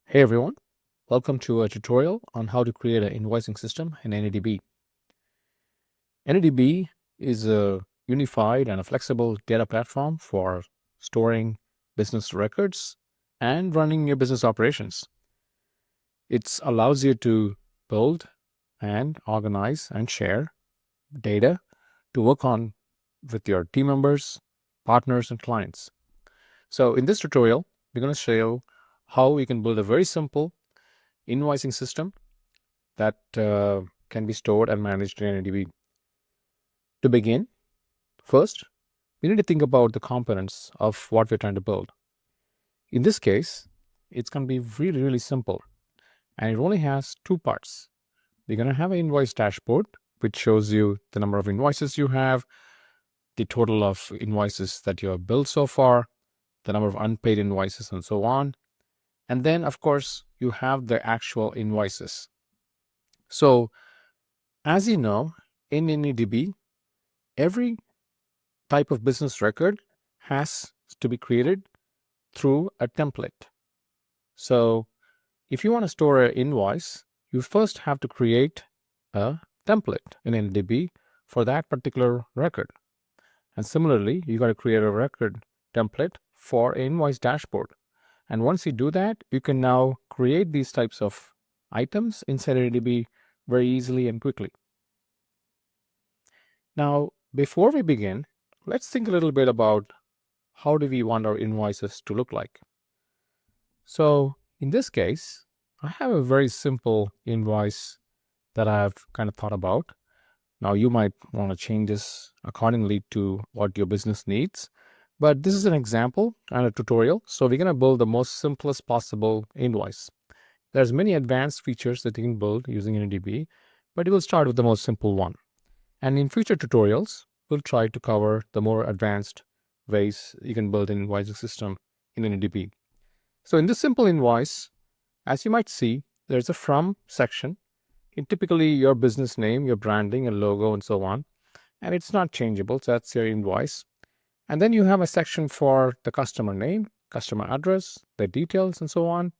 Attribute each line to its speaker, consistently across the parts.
Speaker 1: Hey everyone, welcome to a tutorial on how to create an invoicing system in AnyDB. AnyDB is a unified and a flexible data platform for storing business records and running your business operations. It allows you to build and organize and share data to work on with your team members, partners, and clients. So in this tutorial, we're going to show you how we can build a very simple invoicing system that can be stored and managed in AnyDB. To begin, first, we need to think about the components of what we're trying to build. In this case, it's going to be really, really simple, and it only has two parts. We're going to have an invoice dashboard, which shows you the number of invoices you have, the total of invoices that you have billed so far, the number of unpaid invoices, and so on. And then, of course, you have the actual invoices. So, as you know, in AnyDB, every type of business record has to be created through a template. So if you want to store an invoice, you first have to create a template in AnyDB for that particular record. And similarly, you got to create a record template for an invoice dashboard. And once you do that, you can now create these types of items inside AnyDB very easily and quickly. Now, before we begin, let's think a little bit about how do we want our invoices to look like. So in this case, I have a very simple invoice that I've kind of thought about. Now you might want to change this accordingly to what your business needs, but this is an example and a tutorial. So we're going to build the most simplest possible invoice. There's many advanced features that you can build using AnyDB, but we'll start with the most simple one. And in future tutorials, we'll try to cover the more advanced ways you can build an invoicing system in AnyDB. So in this simple invoice, as you might see, there's a from section. Typically your business name, your branding, and logo, and so on. And it's not changeable, so that's your invoice. And then you have a section for the customer name, customer address, the details, and so on.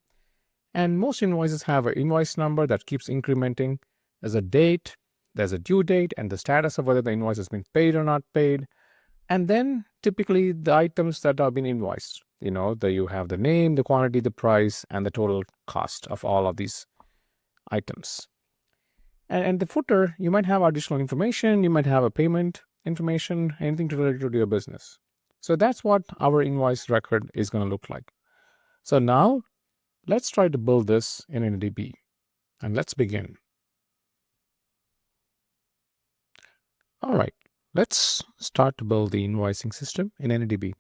Speaker 1: And most invoices have an invoice number that keeps incrementing. There's a date, there's a due date, and the status of whether the invoice has been paid or not paid. And then typically the items that have been invoiced, you have the name, the quantity, the price, and the total cost of all of these items. And the footer, you might have additional information, you might have a payment information, anything related to your business. So that's what our invoice record is going to look like. So now let's try to build this in AnyDB, and let's begin. All right, let's start to build the invoicing system in AnyDB.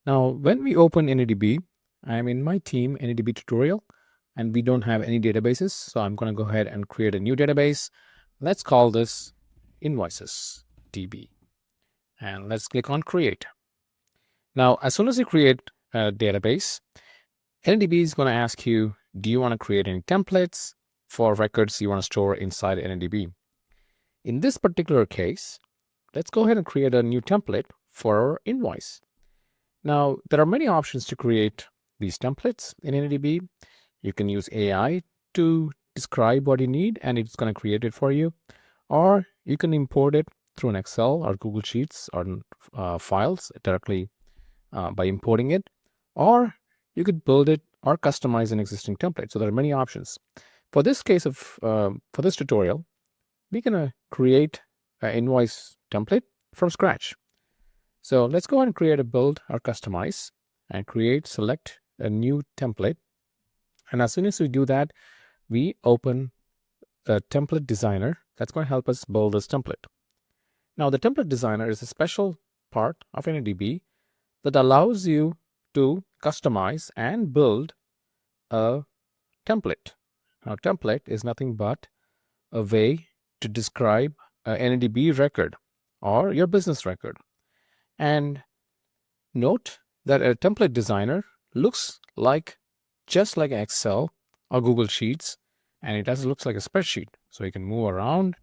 Speaker 1: Now, when we open AnyDB, I'm in my team AnyDB tutorial, and we don't have any databases. So I'm going to go ahead and create a new database. Let's call this Invoices DB. And let's click on Create. Now, as soon as you create a database, AnyDB is going to ask you, do you want to create any templates for records you want to store inside AnyDB? In this particular case, let's go ahead and create a new template for our invoice. Now, there are many options to create these templates in AnyDB. You can use AI to describe what you need, and it's going to create it for you. Or you can import it through an Excel or Google Sheets or files directly by importing it. Or you could build it or customize an existing template. So there are many options. For this case of, for this tutorial, we're going to create an invoice template from scratch. So let's go ahead and create a build or customize and select a new template. And as soon as we do that, we open a template designer that's going to help us build this template. Now, the template designer is a special part of AnyDB that allows you to customize and build a template. Now, template is nothing but a way to describe an AnyDB record or your business record. And note that a template designer looks just like Excel or Google Sheets, and it looks like a spreadsheet. So you can move around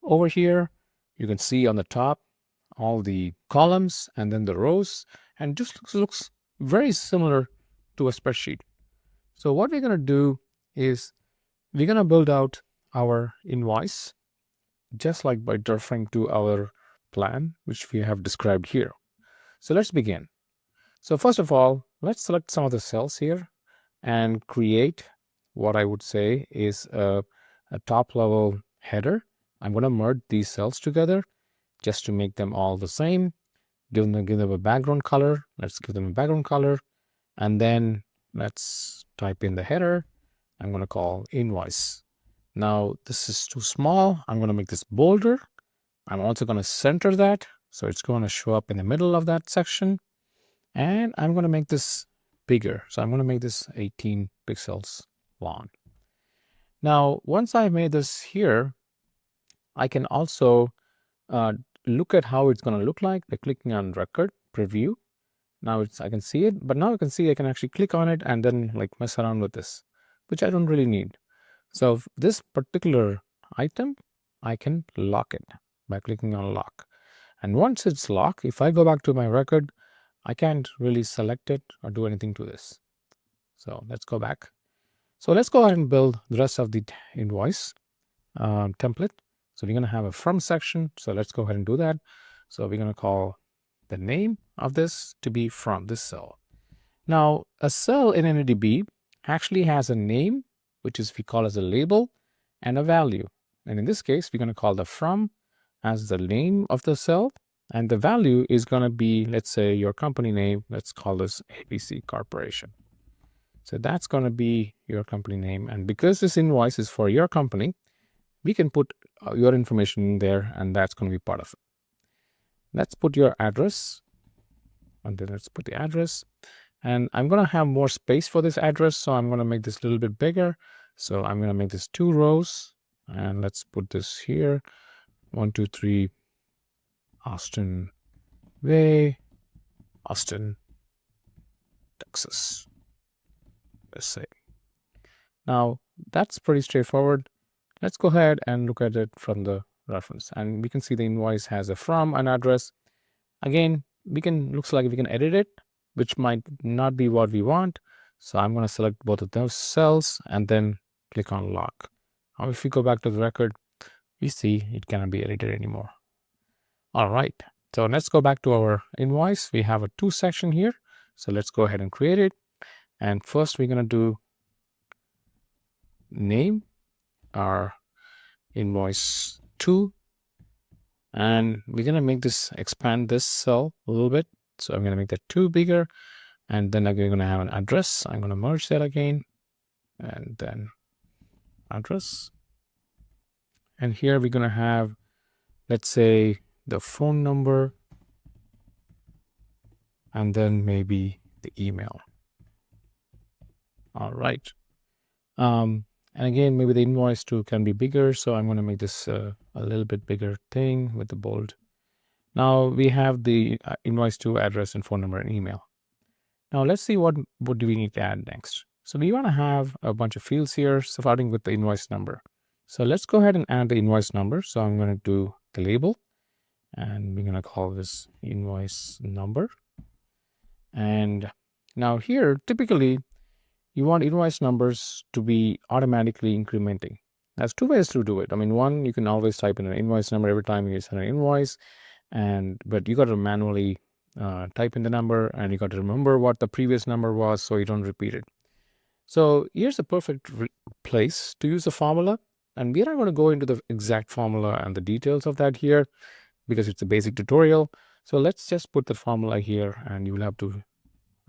Speaker 1: over here. You can see on the top all the columns and then the rows, and just looks very similar to a spreadsheet. So what we're going to do is we're going to build out our invoice just like by referring to our plan, which we have described here. So let's begin. So first of all, let's select some of the cells here and create what I would say is a top level header. I'm going to merge these cells together just to make them all the same. Give them a background color. Let's give them a background color. And then let's type in the header. I'm going to call invoice. Now this is too small. I'm going to make this bolder. I'm also going to center that. So it's going to show up in the middle of that section. And I'm going to make this bigger. So I'm going to make this 18 pixels long. Now, once I've made this here, I can also look at how it's going to look like by clicking on record preview. Now I can see it, but now I can see I can actually click on it and then like mess around with this, which I don't really need. So this particular item, I can lock it by clicking on lock. And once it's locked, if I go back to my record, I can't really select it or do anything to this. So let's go back. So let's go ahead and build the rest of the invoice template. So we're going to have a from section. So let's go ahead and do that. So we're going to call the name of this to be from this cell. Now a cell in AnyDB actually has a name, which is we call as a label, and a value. And in this case, we're going to call the from as the name of the cell, and the value is going to be, let's say, your company name. Let's call this ABC Corporation. So that's going to be your company name. And because this invoice is for your company, we can put your information in there, and that's going to be part of it. Let's put your address, and then let's put the address. And I'm going to have more space for this address, so I'm going to make this a little bit bigger. So I'm going to make this 2 rows, and let's put this here. 123 Austin Way, Austin, Texas. Let's say. Now that's pretty straightforward. Let's go ahead and look at it from the reference, and we can see the invoice has a from an address. Again, looks like we can edit it, which might not be what we want. So I'm going to select both of those cells and then click on lock. Now if we go back to the record, we see it cannot be edited anymore. All right, so let's go back to our invoice. We have a 2 section here. So let's go ahead and create it. And first we're going to do name our invoice 2. And we're going to make this expand this cell a little bit. So I'm going to make that 2 bigger. And then we're going to have an address. I'm going to merge that again. And then address. And here we're going to have, let's say, the phone number. And then maybe the email. All right. And again, maybe the invoice 2 can be bigger. So I'm going to make this a little bit bigger thing with the bold. Now we have the invoice 2 address and phone number and email. Now let's see what do we need to add next. So we want to have a bunch of fields here starting with the invoice number. So let's go ahead and add the invoice number. So I'm going to do the label, and we're going to call this invoice number. And now here, typically, you want invoice numbers to be automatically incrementing. There's 2 ways to do it. I mean, one, you can always type in an invoice number every time you send an invoice, but you got to manually type in the number, and you got to remember what the previous number was so you don't repeat it. So here's a perfect place to use a formula, and we're not going to go into the exact formula and the details of that here because it's a basic tutorial. So let's just put the formula here, and you will have to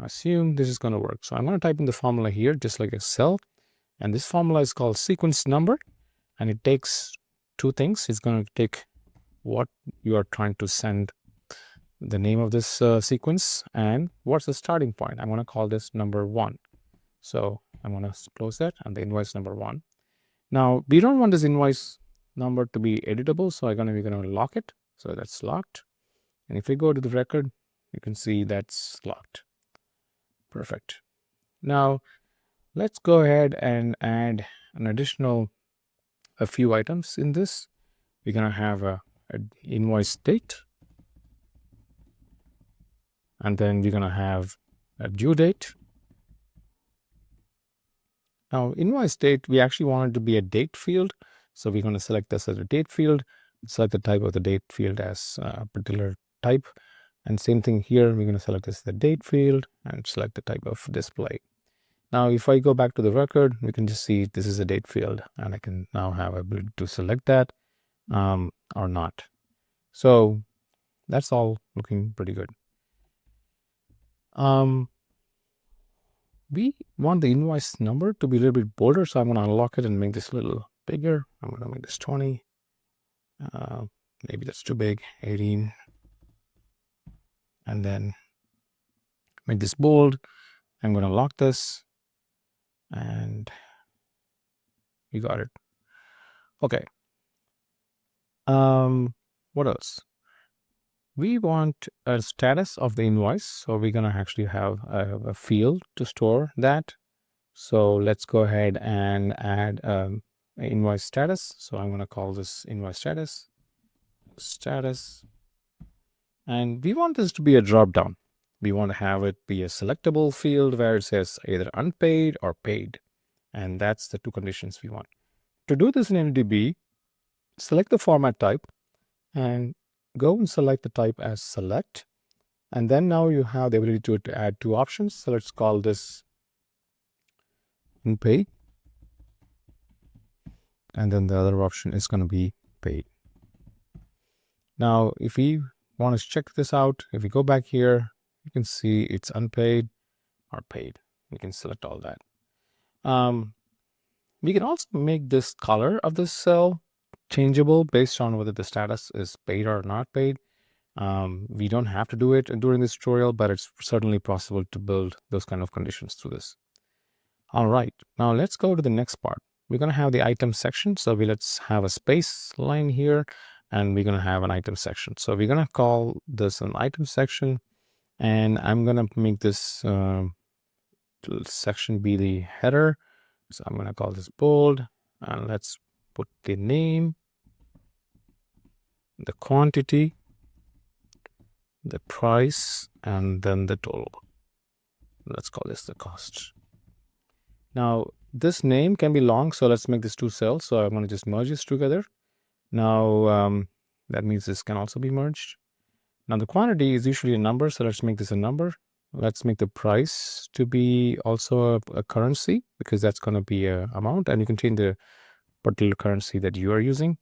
Speaker 1: assume this is going to work. So I'm going to type in the formula here just like a cell, and this formula is called sequence number, and it takes 2 things. It's going to take what you are trying to send, the name of this sequence, and what's the starting point. I'm going to call this number 1. So I'm going to close that, and the invoice number 1. Now we don't want this invoice number to be editable, so we're going to lock it. So that's locked. And if we go to the record, you can see that's locked. Perfect. Now let's go ahead and add an additional a few items in this. We're going to have a invoice date, and then we're going to have a due date, Now invoice date, we actually want it to be a date field. So we're going to select this as a date field, select the type of the date field as a particular type. And same thing here, we're going to select this as the date field and select the type of display. Now, if I go back to the record, we can just see this is a date field, and I can now have ability to select that or not. So that's all looking pretty good. We want the invoice number to be a little bit bolder, so I'm going to unlock it and make this a little bigger. I'm going to make this 20. Maybe that's too big, 18. And then make this bold. I'm going to lock this, and you got it. Okay. What else? We want a status of the invoice, so we're going to actually have a field to store that. So let's go ahead and add invoice status. So I'm going to call this invoice status, and we want this to be a drop down. We want to have it be a selectable field where it says either unpaid or paid, and that's the two conditions we want. To do this in AnyDB, select the format type and go and select the type as select, and then now you have the ability to add two options. So let's call this unpaid, and then the other option is going to be paid. Now if we want to check this out, if we go back here, you can see it's unpaid or paid. We can select all that. We can also make this color of this cell changeable based on whether the status is paid or not paid. We don't have to do it during this tutorial, but it's certainly possible to build those kind of conditions through this. All right, now let's go to the next part. We're going to have the item section. So let's have a space line here, and we're going to have an item section. So we're going to call this an item section, and I'm going to make this section be the header. So I'm going to call this bold, and let's put the name, the quantity, the price, and then the total. Let's call this the cost. Now this name can be long, so let's make this two cells. So I'm going to just merge this together. Now that means this can also be merged. Now the quantity is usually a number, so let's make this a number. Let's make the price to be also a currency, because that's going to be an amount, and you can change the particular currency that you are using.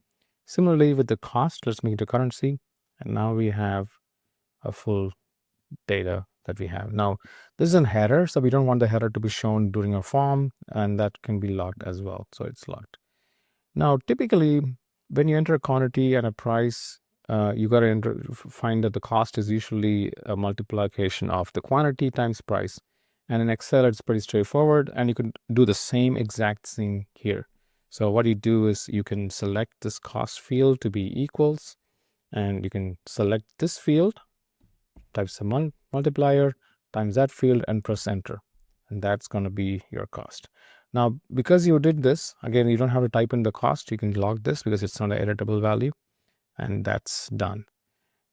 Speaker 1: Similarly with the cost, let's make it a currency, and now we have a full data that we have. Now this is a header, so we don't want the header to be shown during a form, and that can be locked as well, so it's locked. Now typically when you enter a quantity and a price, you got to find that the cost is usually a multiplication of the quantity times price, and in Excel it's pretty straightforward, and you can do the same exact thing here. So what you do is you can select this cost field to be equals, and you can select this field, type some multiplier times that field, and press enter, and that's going to be your cost. Now because you did this, again, you don't have to type in the cost. You can log this because it's not an editable value, and that's done.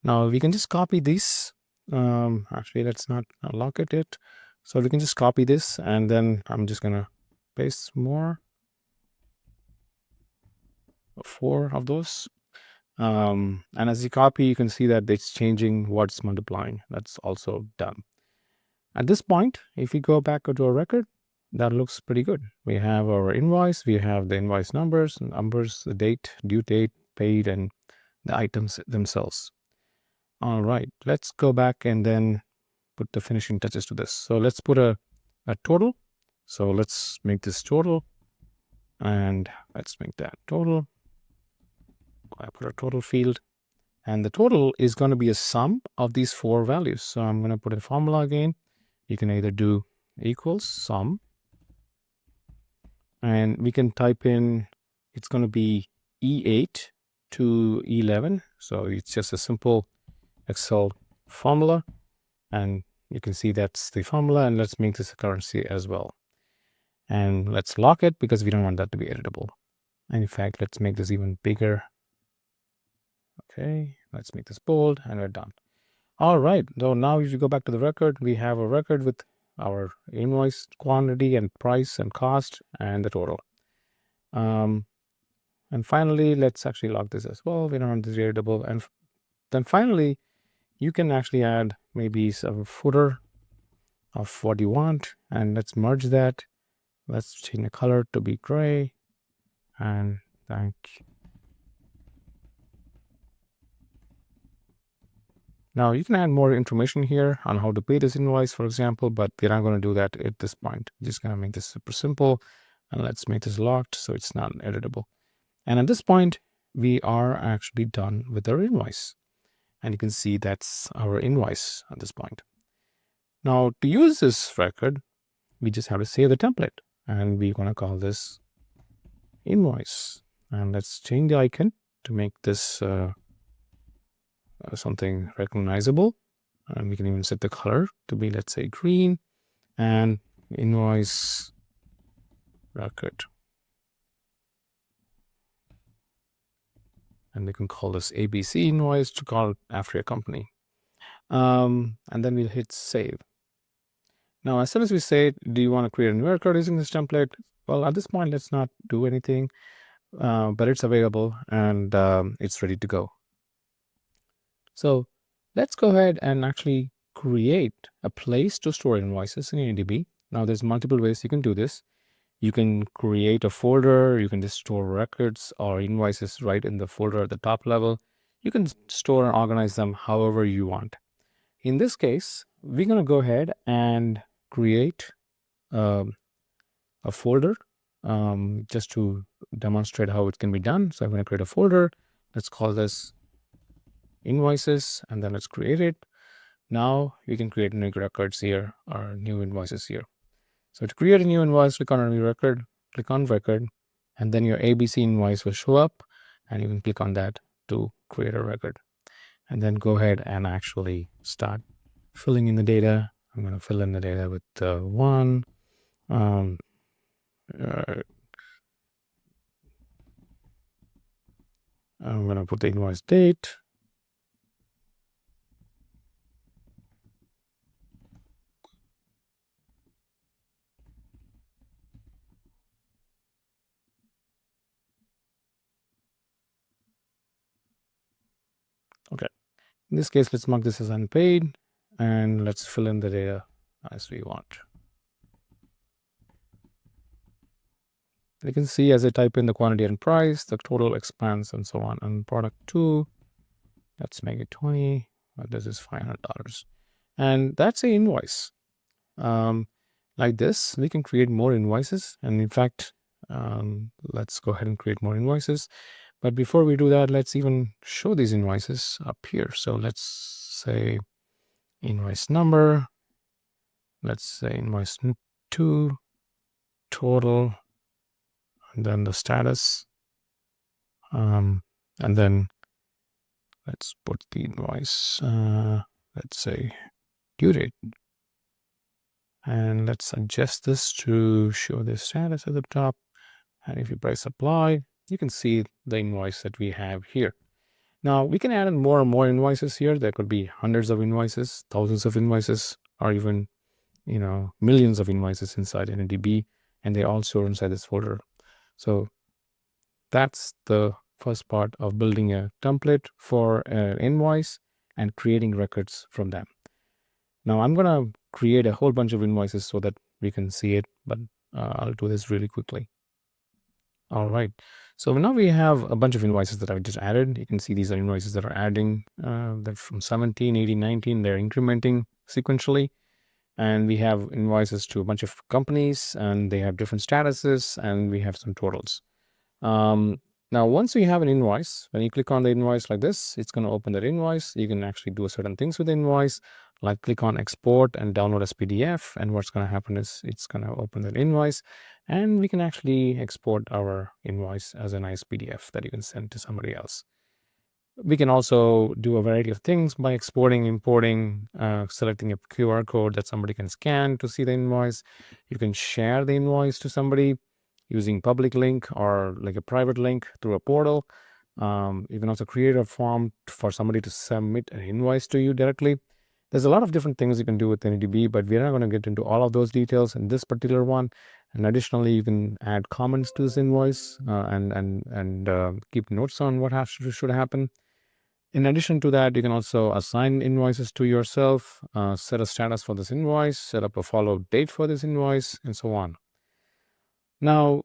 Speaker 1: Now we can just copy this. Actually, let's not lock it yet. So we can just copy this, and then I'm just gonna paste more, 4 of those. And as you copy, you can see that it's changing what's multiplying. That's also done. At this point, if we go back to our record, that looks pretty good. We have our invoice, we have the invoice numbers, the date, due date, paid, and the items themselves. All right, let's go back and then put the finishing touches to this. So let's put a total. So let's make this total, and let's make that total. I put a total field, and the total is going to be a sum of these 4 values. So I'm going to put a formula again. You can either do equals sum, and we can type in, it's going to be E8 to E11. So it's just a simple Excel formula, and you can see that's the formula. And let's make this a currency as well, and let's lock it because we don't want that to be editable. And in fact, let's make this even bigger. Okay, let's make this bold, and we're done. All right, so now if you go back to the record, we have a record with our invoice quantity and price and cost and the total. And finally, let's actually log this as well. We don't want this variable. And then finally, you can actually add maybe some footer of what you want, and let's merge that. Let's change the color to be gray, and thank you. Now you can add more information here on how to pay this invoice, for example, but we're not going to do that at this point. We're just going to make this super simple, and let's make this locked so it's not editable. And at this point, we are actually done with our invoice. And you can see that's our invoice at this point. Now, to use this record, we just have to save the template, and we're going to call this invoice. And let's change the icon to make this something recognizable. And we can even set the color to be, let's say, green, and invoice record. And we can call this ABC invoice to call it after your company. And then we'll hit save. Now, as soon as we say, do you want to create a new record using this template? Well, at this point, let's not do anything, but it's available and it's ready to go. So let's go ahead and actually create a place to store invoices in AnyDB. Now, there's multiple ways you can do this. You can create a folder, you can just store records or invoices right in the folder at the top level. You can store and organize them however you want. In this case, we're going to go ahead and create a folder just to demonstrate how it can be done. So I'm going to create a folder. Let's call this invoices, and then let's create it. Now we can create new records here or new invoices here. So to create a new invoice, click on a new record, click on record, and then your ABC invoice will show up, and you can click on that to create a record. And then go ahead and actually start filling in the data. I'm going to fill in the data with one. I'm going to put the invoice date. Okay. In this case, let's mark this as unpaid, and let's fill in the data as we want. You can see as I type in the quantity and price, the total expands and so on. And product 2, let's make it 20, but this is $500. And that's an invoice. Like this, we can create more invoices. And in fact, let's go ahead and create more invoices. But before we do that, let's even show these invoices up here. So let's say invoice number. Let's say invoice 2, total, and then the status. And then let's put the invoice, let's say due date. And let's adjust this to show the status at the top. And if you press apply, you can see the invoice that we have here. Now we can add in more and more invoices here. There could be hundreds of invoices, thousands of invoices, or even, millions of invoices inside AnyDB, and they all store inside this folder. So that's the first part of building a template for an invoice and creating records from them. Now I'm going to create a whole bunch of invoices so that we can see it, but I'll do this really quickly. All right. So now we have a bunch of invoices that I just added. You can see these are invoices that are adding. They're from 17, 18, 19. They're incrementing sequentially. And we have invoices to a bunch of companies, and they have different statuses, and we have some totals. Now, once you have an invoice, when you click on the invoice like this, it's going to open that invoice. You can actually do certain things with the invoice, like click on export and download as PDF. And what's going to happen is it's going to open that invoice, and we can actually export our invoice as a nice PDF that you can send to somebody else. We can also do a variety of things by exporting, importing, selecting a QR code that somebody can scan to see the invoice. You can share the invoice to somebody using public link or like a private link through a portal. You can also create a form for somebody to submit an invoice to you directly. There's a lot of different things you can do with AnyDB, but we're not going to get into all of those details in this particular one. And additionally, you can add comments to this invoice and keep notes on what should happen. In addition to that, you can also assign invoices to yourself, set a status for this invoice, set up a follow date for this invoice, and so on. Now,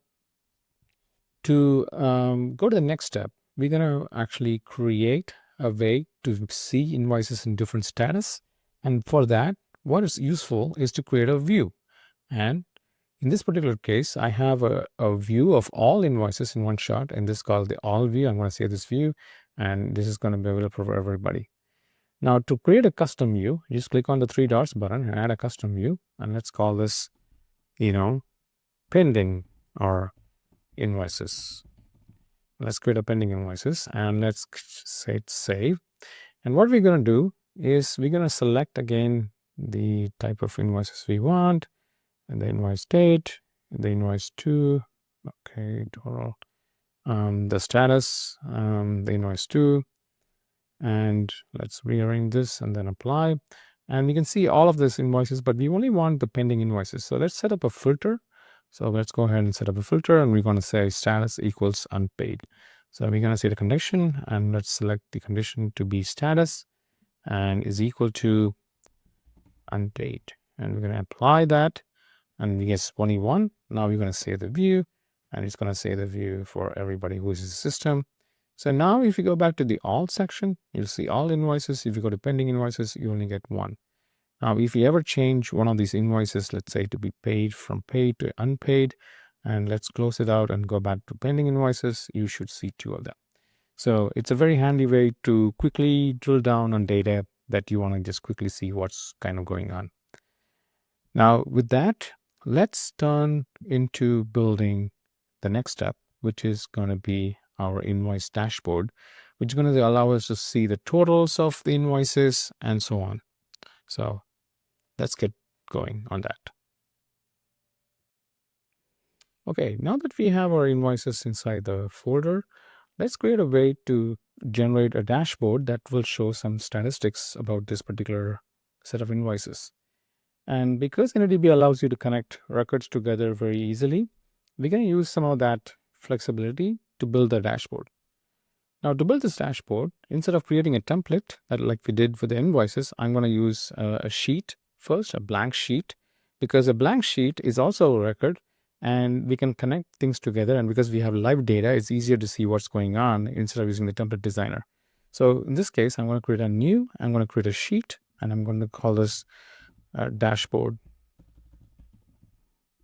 Speaker 1: to go to the next step, we're going to actually create a way to see invoices in different status. And for that, what is useful is to create a view. And in this particular case, I have a view of all invoices in one shot, and this is called the all view. I'm going to say this view, and this is going to be available for everybody. Now, to create a custom view, you just click on the three dots button and add a custom view, and let's call this, pending or invoices. Let's create a pending invoices, and let's say save. And what we're going to do is we're going to select again the type of invoices we want, and the invoice date, the invoice to, okay, total, the status, the invoice to, and let's rearrange this and then apply. And we can see all of these invoices, but we only want the pending invoices. So let's set up a filter. So let's go ahead and set up a filter, and we're going to say status equals unpaid. So we're going to say the condition, and let's select the condition to be status and is equal to unpaid. And we're going to apply that, and we get 21. Now we're going to save the view, and it's going to save the view for everybody who uses the system. So now if you go back to the all section, you'll see all invoices. If you go to pending invoices, you only get one. Now, if you ever change one of these invoices, let's say to be paid from paid to unpaid, and let's close it out and go back to pending invoices, you should see two of them. So it's a very handy way to quickly drill down on data that you want to just quickly see what's kind of going on. Now, with that, let's turn into building the next step, which is going to be our invoice dashboard, which is going to allow us to see the totals of the invoices and so on. So let's get going on that. Okay, now that we have our invoices inside the folder, let's create a way to generate a dashboard that will show some statistics about this particular set of invoices. And because AnyDB allows you to connect records together very easily, we can use some of that flexibility to build the dashboard. Now, to build this dashboard, instead of creating a template that like we did for the invoices, I'm going to use a sheet first, a blank sheet, because a blank sheet is also a record, and we can connect things together. And because we have live data, it's easier to see what's going on instead of using the template designer. So in this case, I'm going to create I'm going to create a sheet, and I'm going to call this dashboard.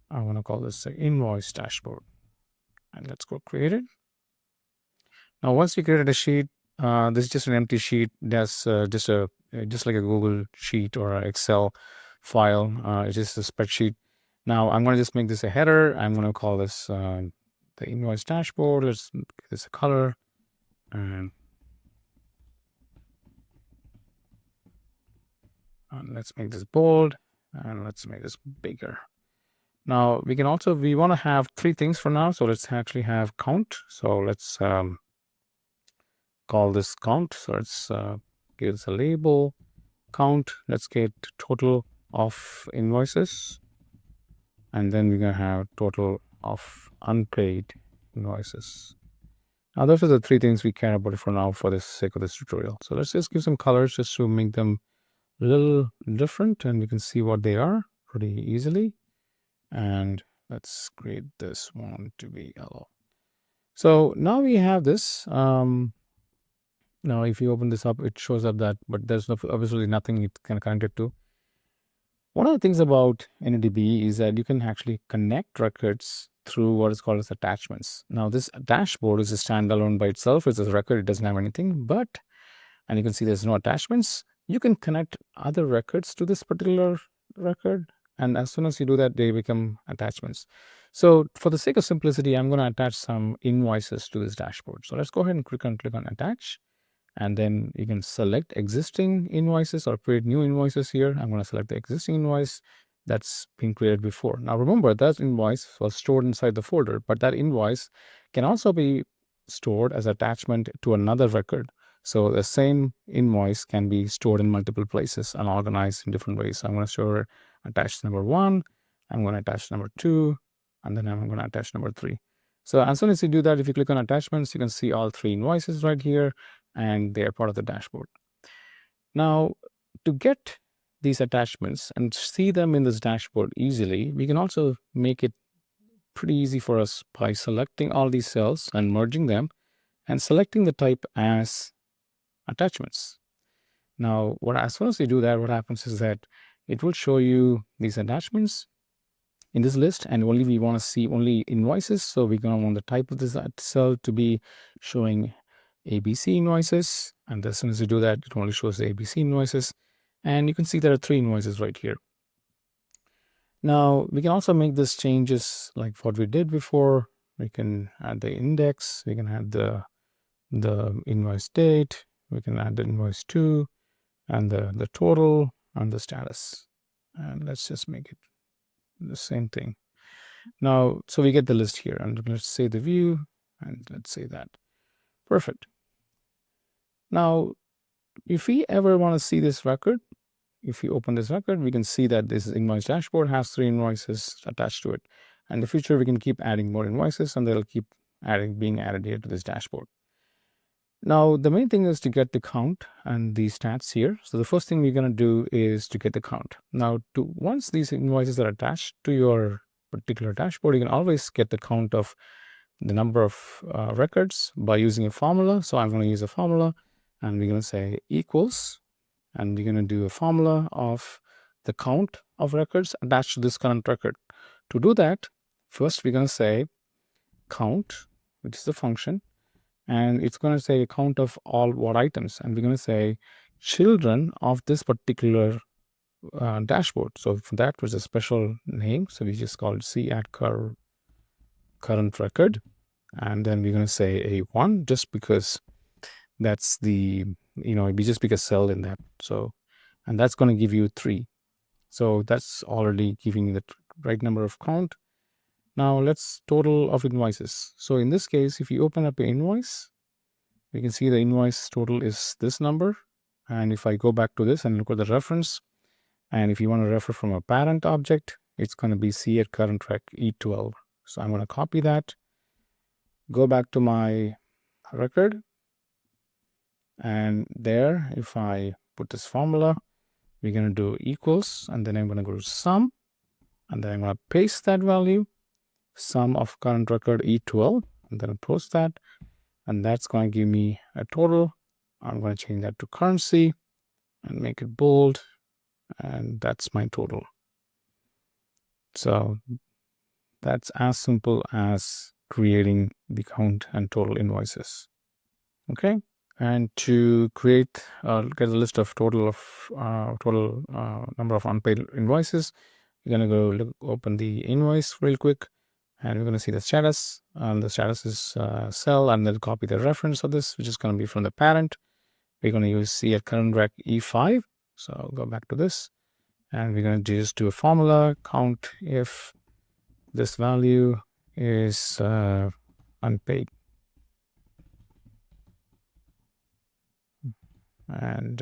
Speaker 1: I want to call this an invoice dashboard, and let's go create it. Now, once you created a sheet, this is just an empty sheet. That's just like a Google sheet or an Excel file. It's just a spreadsheet. Now, I'm going to just make this a header. I'm going to call this the invoice dashboard. Let's give this a color, and let's make this bold, and let's make this bigger. Now, we want to have three things for now. So let's actually have count. So let's call this count. So let's give this a label, count. Let's get total of invoices, and then we're going to have total of unpaid invoices. Now, those are the three things we care about for now for the sake of this tutorial. So let's just give some colors just to make them a little different, and we can see what they are pretty easily. And let's create this one to be yellow. So now we have this. Now, if you open this up, it shows up that, but there's obviously nothing it can connect it to. One of the things about AnyDB is that you can actually connect records through what is called as attachments. Now, this dashboard is a standalone by itself. It's a record. It doesn't have anything, and you can see there's no attachments. You can connect other records to this particular record, and as soon as you do that, they become attachments. So for the sake of simplicity, I'm going to attach some invoices to this dashboard. So let's go ahead and click on attach. And then you can select existing invoices or create new invoices here. I'm going to select the existing invoice that's been created before. Now, remember that invoice was stored inside the folder, but that invoice can also be stored as attachment to another record. So the same invoice can be stored in multiple places and organized in different ways. So I'm going to store attach number 1, I'm going to attach number 2, and then I'm going to attach number 3. So as soon as you do that, if you click on attachments, you can see all 3 invoices right here, and they are part of the dashboard. Now, to get these attachments and see them in this dashboard easily, we can also make it pretty easy for us by selecting all these cells and merging them and selecting the type as attachments. Now, as soon as you do that, what happens is that it will show you these attachments in this list, and only we want to see only invoices. So we're going to want the type of this cell to be showing ABC invoices, and as soon as you do that, it only shows the ABC invoices, and you can see there are 3 invoices right here. Now we can also make this changes like what we did before. We can add the index, we can add the invoice date, we can add the invoice to, and the total and the status, and let's just make it the same thing. Now, so we get the list here, and let's say the view, and let's say that. Perfect. Now, if we ever want to see this record, if we open this record, we can see that this invoice dashboard has 3 invoices attached to it. And in the future, we can keep adding more invoices, and they'll keep being added here to this dashboard. Now, the main thing is to get the count and the stats here. So the first thing we're going to do is to get the count. Now, once these invoices are attached to your particular dashboard, you can always get the count of the number of records by using a formula. So I'm going to use a formula, and we're going to say equals, and we're going to do a formula of the count of records attached to this current record. To do that, first we're going to say count, which is the function, and it's going to say a count of all what items, and we're going to say children of this particular dashboard. So for that was a special name, so we just called C at current record, and then we're going to say A1 just because that's the, we just pick a cell in that. So, and that's going to give you 3. So that's already giving you the right number of count. Now let's total of invoices. So in this case, if you open up an invoice, we can see the invoice total is this number. And if I go back to this and look at the reference, and if you want to refer from a parent object, it's going to be C at current rec E12. So I'm going to copy that, go back to my record, and there, if I put this formula, we're going to do equals, and then I'm going to go to sum, and then I'm going to paste that value, sum of current record E12, and then post that, and that's going to give me a total. I'm going to change that to currency and make it bold, and that's my total. So that's as simple as creating the count and total invoices. Okay, and to create get a list of total number of unpaid invoices, you're going to go open the invoice real quick, and we're going to see the status, and the status is cell, and then copy the reference of this, which is going to be from the parent. We're going to use C at current rec E5. So I'll go back to this, and we're going to just do a formula count if this value is unpaid, and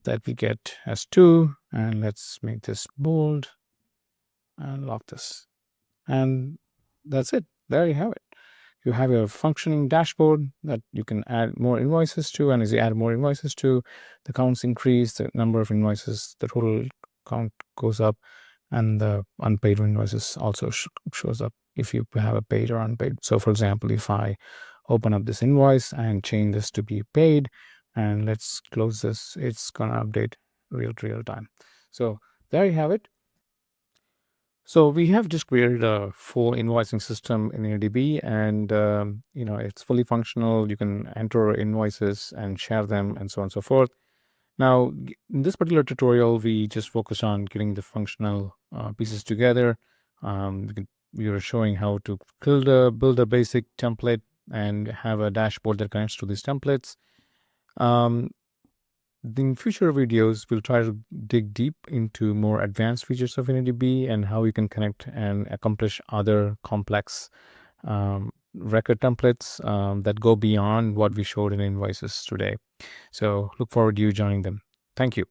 Speaker 1: that we get as 2, and let's make this bold and lock this, and that's it. There you have it. You have a functioning dashboard that you can add more invoices to, and as you add more invoices to, the counts increase, the number of invoices, the total count goes up, and the unpaid invoices also shows up if you have a paid or unpaid. So for example, if I open up this invoice and change this to be paid, and let's close this, it's gonna update real time. So there you have it. So we have just created a full invoicing system in AnyDB, and it's fully functional. You can enter invoices and share them, and so on and so forth. Now, in this particular tutorial, we just focus on getting the functional pieces together. We are showing how to build a basic template and have a dashboard that connects to these templates. In future videos, we'll try to dig deep into more advanced features of AnyDB and how you can connect and accomplish other complex record templates that go beyond what we showed in invoices today. So look forward to you joining them. Thank you.